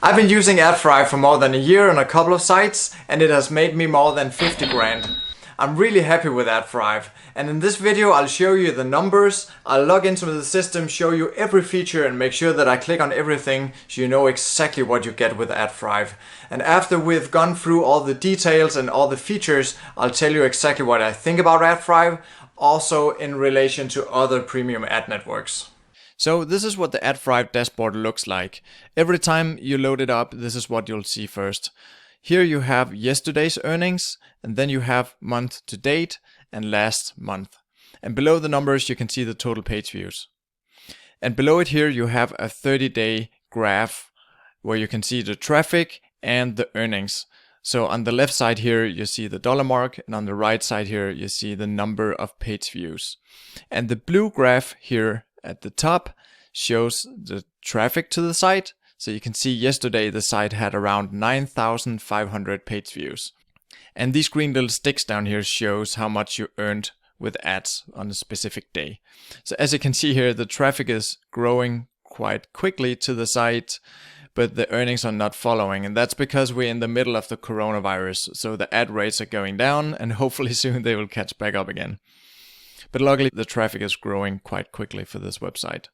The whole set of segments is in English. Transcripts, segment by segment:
I've been using Adthrive for more than a year on a couple of sites, and it has made me more than 50 grand. I'm really happy with Adthrive, and in this video I'll show you the numbers, I'll log into the system, show you every feature and make sure that I click on everything so you know exactly what you get with Adthrive. And after we've gone through all the details and all the features, I'll tell you exactly what I think about Adthrive, also in relation to other premium ad networks. So this is what the Adthrive dashboard looks like. Every time you load it up, this is what you'll see first. Here you have yesterday's earnings, and then you have month to date and last month. And below the numbers you can see the total page views. And below it here you have a 30-day graph where you can see the traffic and the earnings. So on the left side here you see the dollar mark, and on the right side here you see the number of page views. And the blue graph here at the top shows the traffic to the site. So you can see yesterday the site had around 9,500 page views. And these green little sticks down here shows how much you earned with ads on a specific day. So as you can see here, the traffic is growing quite quickly to the site, but the earnings are not following. And that's because we're in the middle of the coronavirus. So the ad rates are going down, and hopefully soon they will catch back up again. But luckily the traffic is growing quite quickly for this website.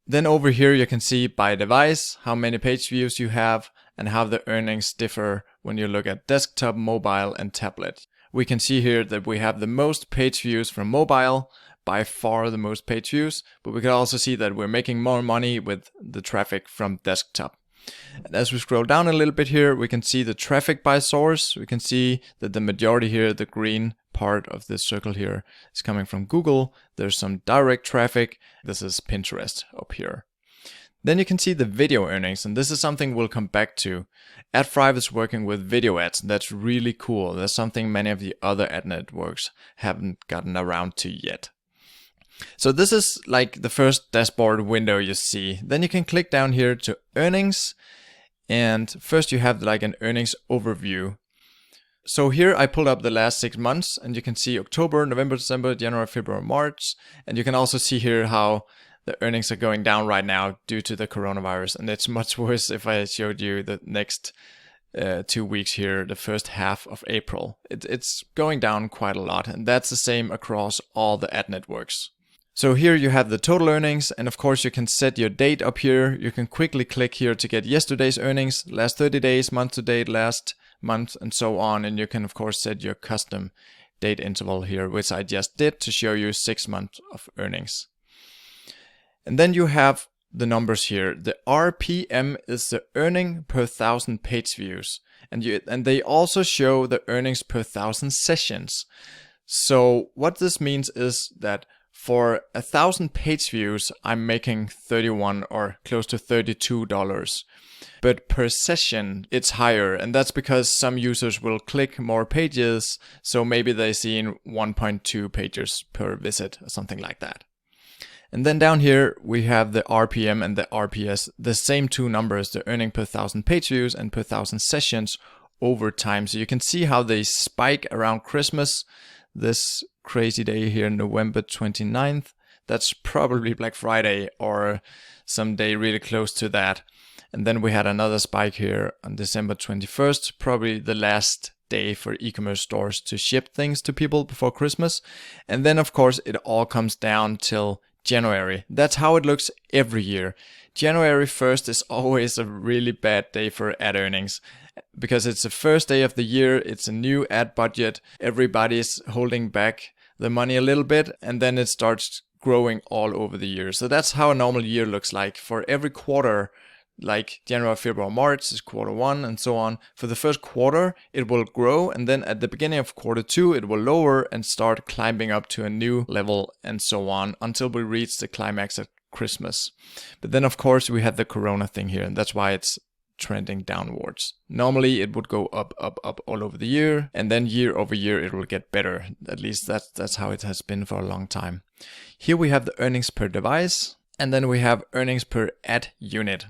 Then over here you can see by device how many page views you have and how the earnings differ when you look at desktop, mobile and tablet. We can see here that we have the most page views from mobile, by far the most page views, but we can also see that we're making more money with the traffic from desktop. And as we scroll down a little bit here, we can see the traffic by source. We can see that the majority here, the green part of this circle here, is coming from Google. There's some direct traffic. This is Pinterest up here. Then you can see the video earnings, and this is something we'll come back to. Adthrive is working with video ads, and that's really cool. That's something many of the other ad networks haven't gotten around to yet. So this is like the first dashboard window you see. Then you can click down here to earnings, and first you have like an earnings overview. So here I pulled up the last 6 months, and you can see October, November, December, January, February, March. And you can also see here how the earnings are going down right now due to the coronavirus. And it's much worse if I showed you the next 2 weeks here, the first half of April. It's going down quite a lot, and that's the same across all the ad networks. So here you have the total earnings, and of course you can set your date up here. You can quickly click here to get yesterday's earnings, last 30 days, month to date, last month, and so on. And you can of course set your custom date interval here, which I just did to show you 6 months of earnings. And then you have the numbers here. The RPM is the earning per 1,000 page views, and they also show the earnings per 1,000 sessions. So what this means is that for 1,000 page views, I'm making $31 or close to $32. But per session, it's higher. And that's because some users will click more pages. So maybe they see 1.2 pages per visit or something like that. And then down here, we have the RPM and the RPS, the same two numbers, the earning per 1,000 page views and per 1,000 sessions over time. So you can see how they spike around Christmas. This crazy day here, November 29th, that's probably Black Friday or some day really close to that. And then we had another spike here on December 21st, probably the last day for e-commerce stores to ship things to people before Christmas. And then of course it all comes down till January. That's how it looks every year. January 1st is always a really bad day for ad earnings, because it's the first day of the year, it's a new ad budget, everybody's holding back the money a little bit, and then it starts growing all over the year. So that's how a normal year looks like. For every quarter, like January, February, March is quarter one and so on. For the first quarter, it will grow, and then at the beginning of quarter two, it will lower and start climbing up to a new level and so on until we reach the climax at Christmas. But then of course we had the corona thing here, and that's why it's trending downwards. Normally it would go up all over the year, and then year over year it will get better. At least that's how it has been for a long time. Here we have the earnings per device, and then we have earnings per ad unit.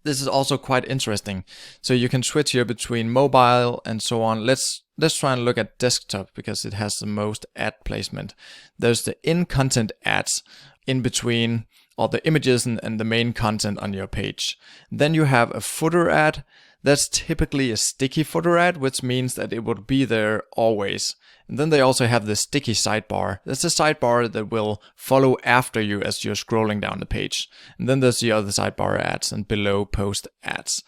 This is also quite interesting. So you can switch here between mobile and so on. Let's try and look at desktop because it has the most ad placement. There's the in-content ads in between all the images and the main content on your page. Then you have a footer ad. That's typically a sticky footer ad, which means that it would be there always. And then they also have the sticky sidebar. That's a sidebar that will follow after you as you're scrolling down the page. And then there's the other sidebar ads and below post ads.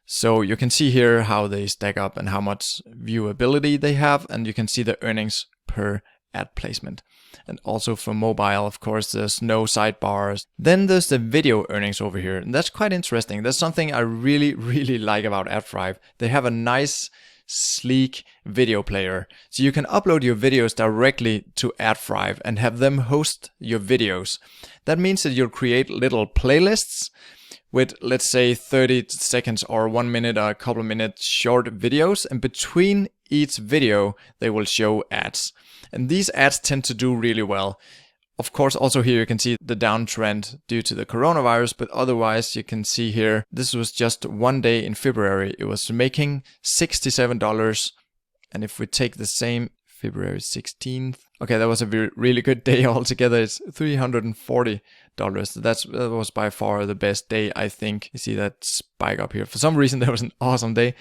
So you can see here how they stack up and how much viewability they have, and you can see the earnings per ad placement. And also for mobile, of course, there's no sidebars. Then there's the video earnings over here, and that's quite interesting. That's something I really like about Adthrive. They have a nice, sleek video player. So you can upload your videos directly to Adthrive and have them host your videos. That means that you'll create little playlists with, let's say, 30 seconds or 1 minute or a couple of minutes short videos, and between each video they will show ads. And these ads tend to do really well. Of course, also here you can see the downtrend due to the coronavirus, but otherwise you can see here, this was just one day in February. It was making $67. And if we take the same February 16th, okay, that was a really good day altogether. It's $340. That was by far the best day, I think. You see that spike up here. For some reason, that was an awesome day.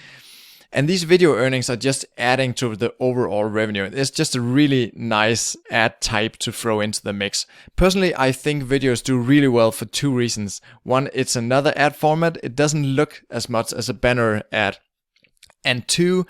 And these video earnings are just adding to the overall revenue. It's just a really nice ad type to throw into the mix. Personally, I think videos do really well for two reasons. One, it's another ad format. It doesn't look as much as a banner ad. And two,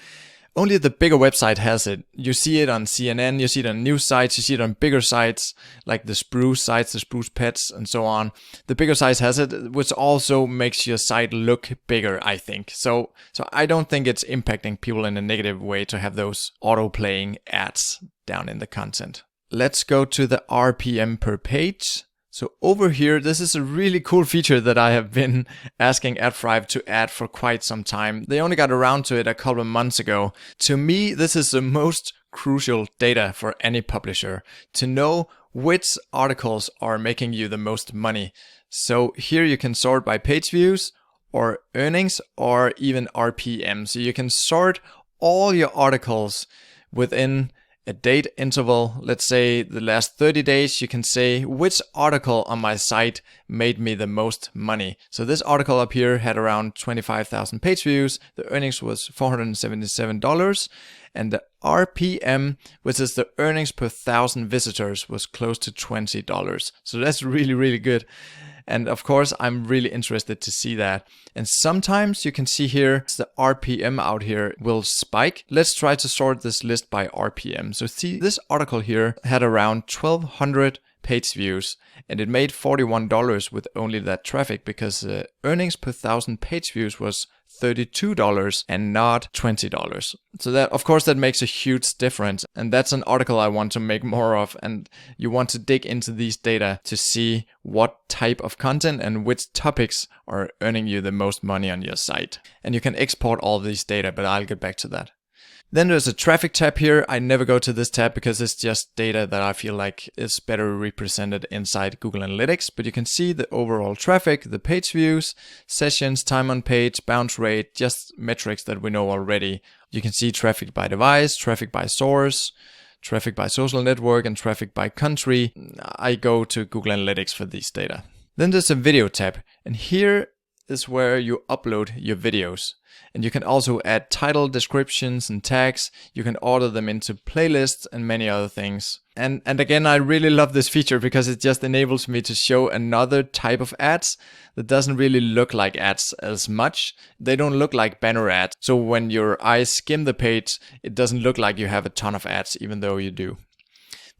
only the bigger website has it. You see it on CNN, you see it on news sites, you see it on bigger sites like the Spruce sites, the Spruce Pets and so on. The bigger size has it, which also makes your site look bigger, I think. So I don't think it's impacting people in a negative way to have those auto-playing ads down in the content. Let's go to the RPM per page. So over here, this is a really cool feature that I have been asking Adthrive to add for quite some time. They only got around to it a couple of months ago. To me, this is the most crucial data for any publisher, to know which articles are making you the most money. So here you can sort by page views or earnings or even RPM. So you can sort all your articles within a date interval. Let's say the last 30 days, you can say which article on my site made me the most money. So this article up here had around 25,000 page views. The earnings was $477. And the RPM, which is the earnings per 1,000 visitors, was close to $20. So that's really good. And of course, I'm really interested to see that. And sometimes you can see here, the RPM out here will spike. Let's try to sort this list by RPM. So see, this article here had around 1,200 page views and it made $41 with only that traffic, because the earnings per 1,000 page views was $32 and not $20. So that, of course, that makes a huge difference. And that's an article I want to make more of. And you want to dig into these data to see what type of content and which topics are earning you the most money on your site. And you can export all these data, but I'll get back to that. Then there's a traffic tab here. I never go to this tab because it's just data that I feel like is better represented inside Google Analytics. But you can see the overall traffic, the page views, sessions, time on page, bounce rate, just metrics that we know already. You can see traffic by device, traffic by source, traffic by social network, and traffic by country. I go to Google Analytics for these data. Then there's a video tab, and here is where you upload your videos. And you can also add title, descriptions, and tags. You can order them into playlists and many other things. And again, I really love this feature because it just enables me to show another type of ads that doesn't really look like ads as much. They don't look like banner ads. So when your eyes skim the page, it doesn't look like you have a ton of ads, even though you do.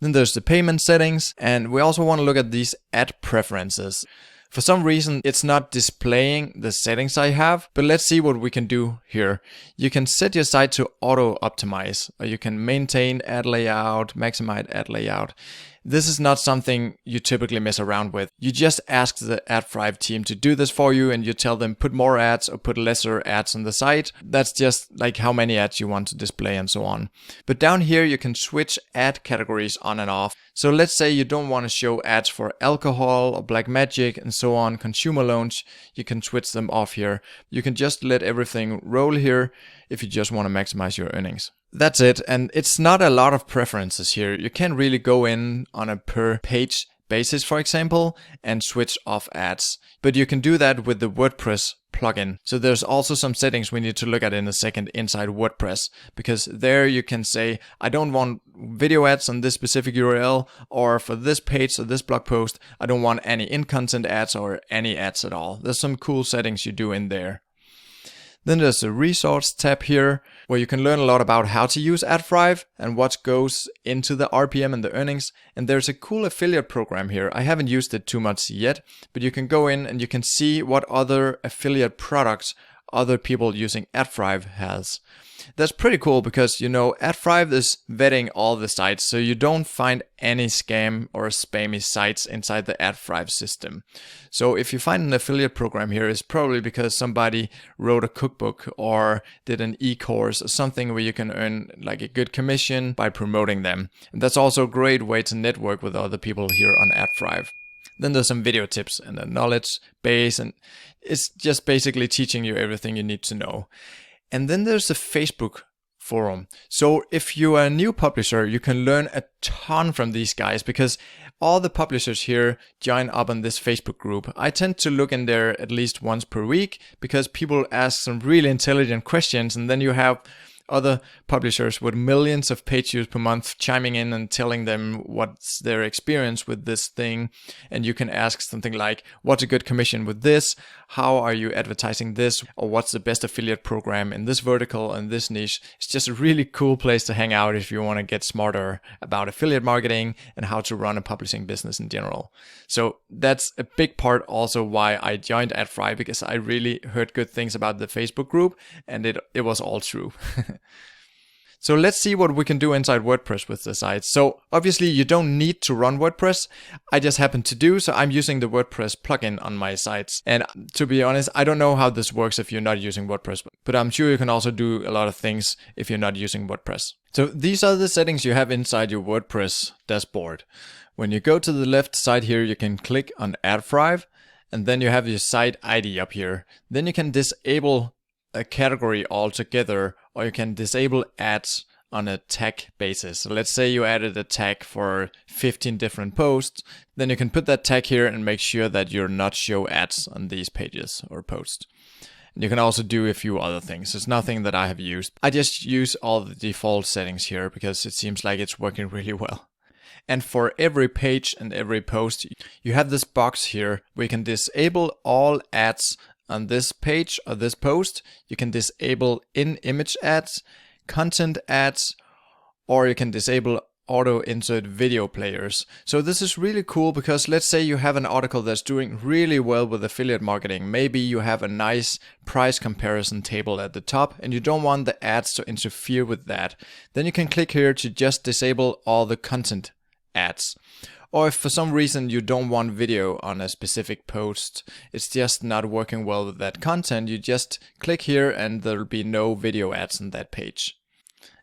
Then there's the payment settings. And we also want to look at these ad preferences. For some reason, it's not displaying the settings I have, but let's see what we can do here. You can set your site to auto-optimize, or you can maintain ad layout, maximize ad layout. This is not something you typically mess around with. You just ask the Adthrive team to do this for you, and you tell them put more ads or put lesser ads on the site. That's just like how many ads you want to display and so on. But down here, you can switch ad categories on and off. So let's say you don't want to show ads for alcohol or black magic and so on, consumer loans. You can switch them off here. You can just let everything roll here if you just want to maximize your earnings. That's it, and it's not a lot of preferences here. You can't really go in on a per page basis, for example, and switch off ads. But you can do that with the WordPress plugin. So there's also some settings we need to look at in a second inside WordPress, because there you can say, I don't want video ads on this specific URL, or for this page or this blog post, I don't want any in-content ads or any ads at all. There's some cool settings you do in there. Then there's a resource tab here where you can learn a lot about how to use Adthrive and what goes into the RPM and the earnings. And there's a cool affiliate program here. I haven't used it too much yet, but you can go in and you can see what other affiliate products other people using Adthrive has. That's pretty cool because, you know, Adthrive is vetting all the sites, so you don't find any scam or spammy sites inside the Adthrive system. So if you find an affiliate program here, it's probably because somebody wrote a cookbook or did an e-course or something where you can earn like a good commission by promoting them. And that's also a great way to network with other people here on Adthrive. Then there's some video tips and a knowledge base, and it's just basically teaching you everything you need to know. And then there's the Facebook forum. So if you are a new publisher, you can learn a ton from these guys because all the publishers here join up on this Facebook group. I tend to look in there at least once per week because people ask some really intelligent questions, and then you have other publishers with millions of page views per month chiming in and telling them what's their experience with this thing. And you can ask something like, what's a good commission with this? How are you advertising this? Or what's the best affiliate program in this vertical and this niche? It's just a really cool place to hang out if you want to get smarter about affiliate marketing and how to run a publishing business in general. So that's a big part also why I joined Adthrive, because I really heard good things about the Facebook group, and it was all true. So let's see what we can do inside WordPress with the site. So obviously you don't need to run WordPress. I just happen to do, so I'm using the WordPress plugin on my sites. And to be honest, I don't know how this works if you're not using WordPress, but I'm sure you can also do a lot of things if you're not using WordPress. So these are the settings you have inside your WordPress dashboard. When you go to the left side here, you can click on Adthrive, and then you have your site ID up here. Then you can disable a category altogether, or you can disable ads on a tag basis. So let's say you added a tag for 15 different posts, then you can put that tag here and make sure that you're not show ads on these pages or posts. And you can also do a few other things. It's nothing that I have used. I just use all the default settings here because it seems like it's working really well. And for every page and every post, you have this box here where you can disable all ads on this page or this post. You can disable in-image ads, content ads, or you can disable auto insert video players. So this is really cool because let's say you have an article that's doing really well with affiliate marketing. Maybe you have a nice price comparison table at the top and you don't want the ads to interfere with that. Then you can click here to just disable all the content ads. Or if for some reason you don't want video on a specific post, it's just not working well with that content, you just click here and there'll be no video ads on that page.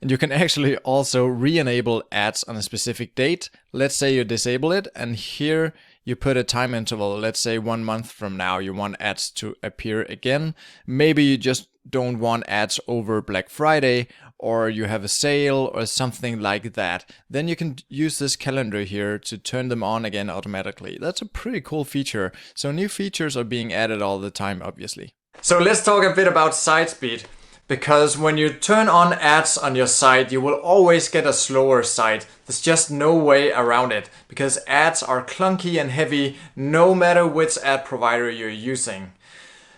And you can actually also re-enable ads on a specific date. Let's say you disable it, and here you put a time interval. Let's say 1 month from now you want ads to appear again. Maybe you just don't want ads over Black Friday, or you have a sale or something like that. Then you can use this calendar here to turn them on again automatically. That's a pretty cool feature. So new features are being added all the time, obviously. So let's talk a bit about site speed. Because when you turn on ads on your site, you will always get a slower site. There's just no way around it, because ads are clunky and heavy no matter which ad provider you're using.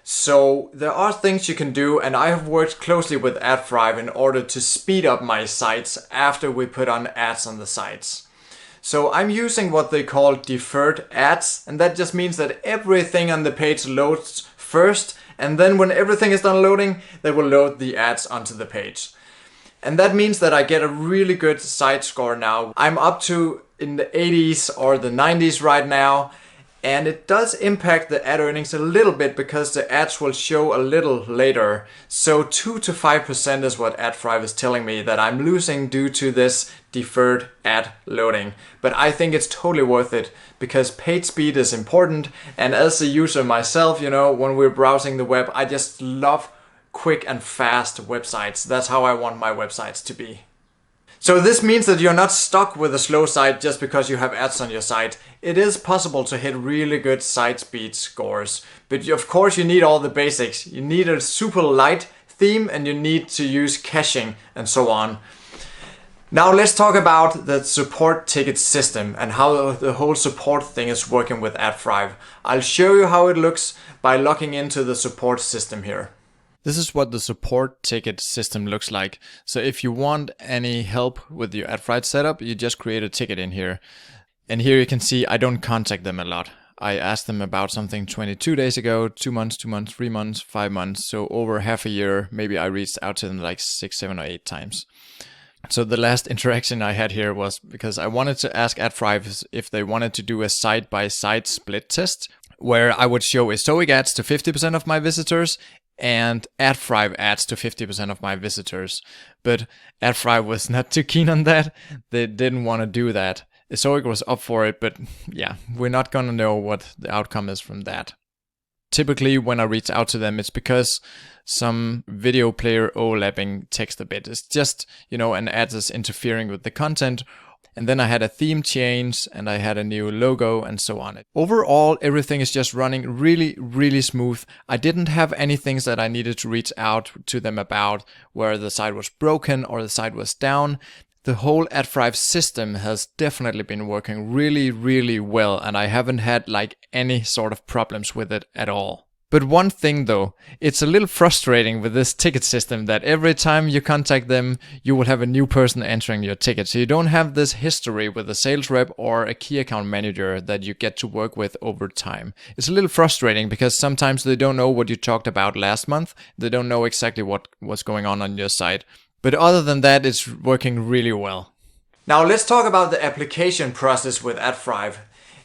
So there are things you can do, and I have worked closely with Adthrive in order to speed up my sites after we put on ads on the sites. So I'm using what they call deferred ads, and that just means that everything on the page loads first, and then when everything is done loading, they will load the ads onto the page. And that means that I get a really good site score now. I'm up to in the 80s or the 90s right now. And it does impact the ad earnings a little bit because the ads will show a little later. So 2 to 5% is what Adthrive is telling me that I'm losing due to this deferred ad loading. But I think it's totally worth it because page speed is important. And as a user myself, you know, when we're browsing the web, I just love quick and fast websites. That's how I want my websites to be. So this means that you're not stuck with a slow site just because you have ads on your site. It is possible to hit really good site speed scores, but of course you need all the basics. You need a super light theme and you need to use caching and so on. Now let's talk about the support ticket system and how the whole support thing is working with Adthrive. I'll show you how it looks by logging into the support system here. This is what the support ticket system looks like. So if you want any help with your Adthrive setup, you just create a ticket in here. And here you can see I don't contact them a lot. I asked them about something 22 days ago, 2 months, 2 months, 3 months, 5 months. So over half a year, maybe I reached out to them like 6, 7 or 8 times. So the last interaction I had here was because I wanted to ask Adthrive if they wanted to do a side-by-side split test where I would show Ezoic ads to 50% of my visitors and Adthrive ads to 50% of my visitors. But Adthrive was not too keen on that. They didn't want to do that. Ezoic was up for it, but yeah, we're not gonna know what the outcome is from that. Typically when I reach out to them, it's because some video player overlapping text a bit. It's just, an ad is interfering with the content. And then I had a theme change and I had a new logo and so on. Overall, everything is just running really, really smooth. I didn't have any things that I needed to reach out to them about where the site was broken or the site was down. The whole Adthrive system has definitely been working really, really well, and I haven't had any sort of problems with it at all. But one thing though, it's a little frustrating with this ticket system that every time you contact them, you will have a new person entering your ticket. So you don't have this history with a sales rep or a key account manager that you get to work with over time. It's a little frustrating because sometimes they don't know what you talked about last month. They don't know exactly what was going on your site. But other than that, it's working really well. Now let's talk about the application process with Adthrive.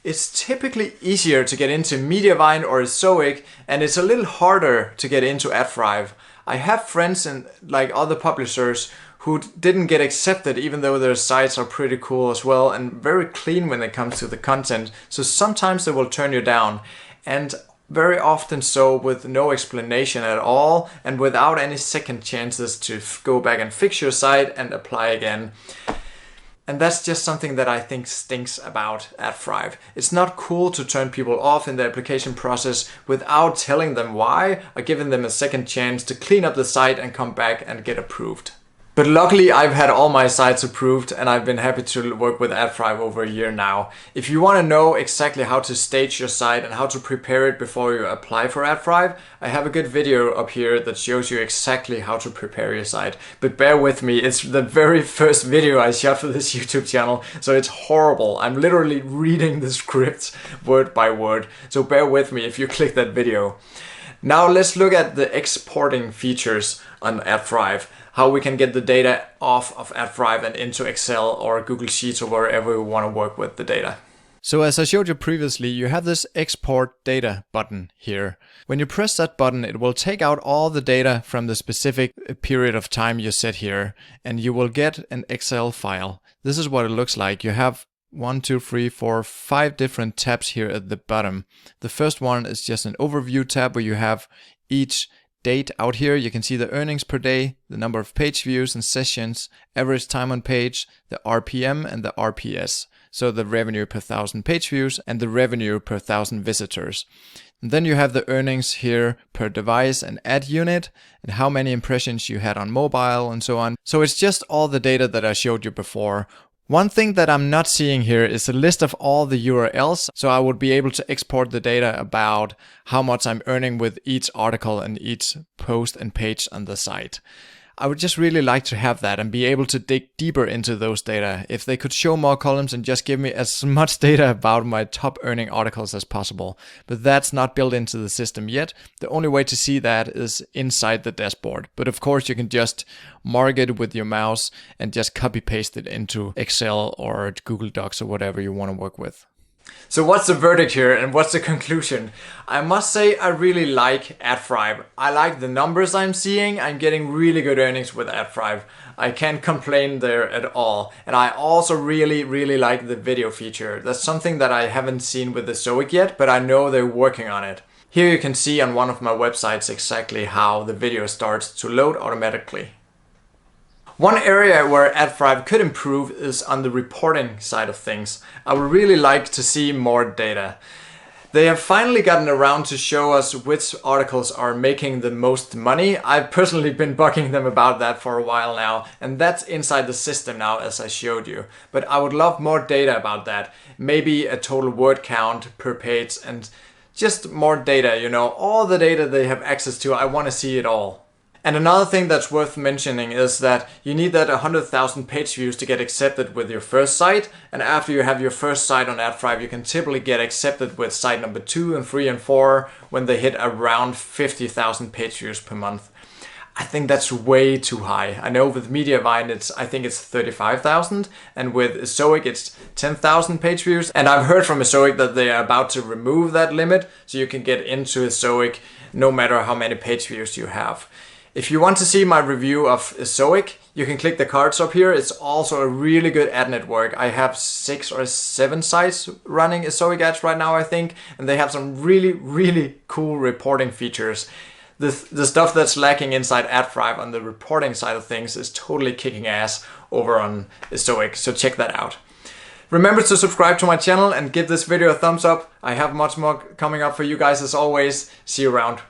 It's typically easier to get into Mediavine or Ezoic, and it's a little harder to get into Adthrive. I have friends and other publishers who didn't get accepted even though their sites are pretty cool as well and very clean when it comes to the content. So sometimes they will turn you down, and very often so with no explanation at all and without any second chances to go back and fix your site and apply again. And that's just something that I think stinks about Adthrive. It's not cool to turn people off in the application process without telling them why or giving them a second chance to clean up the site and come back and get approved. But luckily I've had all my sites approved and I've been happy to work with Adthrive over a year now. If you want to know exactly how to stage your site and how to prepare it before you apply for Adthrive, I have a good video up here that shows you exactly how to prepare your site. But bear with me, it's the very first video I shot for this YouTube channel, so it's horrible. I'm literally reading the script word by word, so bear with me if you click that video. Now let's look at the exporting features on Adthrive. How we can get the data off of Adthrive and into Excel or Google Sheets or wherever we want to work with the data. So as I showed you previously, you have this export data button here. When you press that button, it will take out all the data from the specific period of time you set here, and you will get an Excel file. This is what it looks like. You have 1, 2, 3, 4, 5 different tabs here at the bottom. The first one is just an overview tab where you have each date out here. You can see the earnings per day, the number of page views and sessions, average time on page, the RPM and the RPS. So the revenue per 1,000 page views and the revenue per 1,000 visitors. And then you have the earnings here per device and ad unit and how many impressions you had on mobile and so on. So it's just all the data that I showed you before. One thing that I'm not seeing here is a list of all the URLs, so I would be able to export the data about how much I'm earning with each article and each post and page on the site. I would just really like to have that and be able to dig deeper into those data. If they could show more columns and just give me as much data about my top earning articles as possible. But that's not built into the system yet. The only way to see that is inside the dashboard. But of course you can just mark it with your mouse and just copy paste it into Excel or Google Docs or whatever you want to work with. So what's the verdict here and what's the conclusion? I must say I really like Adthrive. I like the numbers I'm seeing. I'm getting really good earnings with Adthrive. I can't complain there at all. And I also really like the video feature. That's something that I haven't seen with Ezoic yet, but I know they're working on it. Here you can see on one of my websites exactly how the video starts to load automatically. One area where Adthrive could improve is on the reporting side of things. I would really like to see more data. They have finally gotten around to show us which articles are making the most money. I've personally been bugging them about that for a while now, and that's inside the system now, as I showed you. But I would love more data about that. Maybe a total word count per page and just more data, you know, all the data they have access to. I want to see it all. And another thing that's worth mentioning is that you need that 100,000 page views to get accepted with your first site. And after you have your first site on Adthrive, you can typically get accepted with site number 2 and 3 and 4 when they hit around 50,000 page views per month. I think that's way too high. I know with Mediavine I think it's 35,000, and with Ezoic it's 10,000 page views. And I've heard from Ezoic that they are about to remove that limit, so you can get into Ezoic no matter how many page views you have. If you want to see my review of Ezoic, you can click the cards up here. It's also a really good ad network. I have 6 or 7 sites running Ezoic ads right now, I think, and they have some really cool reporting features. The stuff that's lacking inside Adthrive on the reporting side of things is totally kicking ass over on Ezoic, so check that out. Remember to subscribe to my channel and give this video a thumbs up. I have much more coming up for you guys as always. See you around.